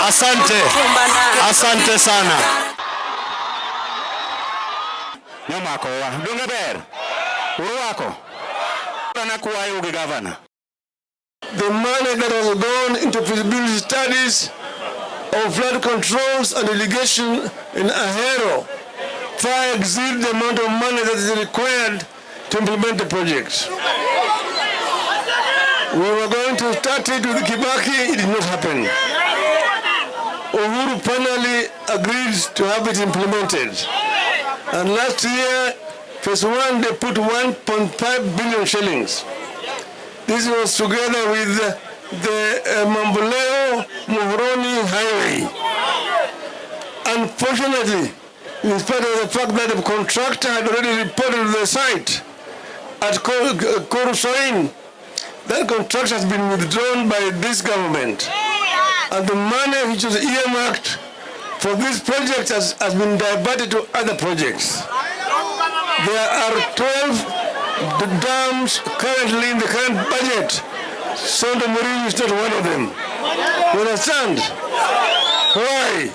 Asante sana. Nyamako wa dunga ber. Uruako. Anakuwa yugi governor. The money that has gone into feasibility studies of flood controls and irrigation in Ahero far exceed the amount of money that is required to implement the project. We were going to start it with Kibaki, it did not happen. Uhuru finally agreed to have it implemented. And last year, phase 1, they put 1.5 billion shillings. This was together with the Mamboleo-Muhoroni highway. Unfortunately, in spite of the fact that the contractor had already reported the site at Koru Soin, that contract has been withdrawn by this government. And the money which was earmarked for this project has been diverted to other projects. There are 12 dams currently in the current budget. Sonda Murray is not one of them. You understand? Why?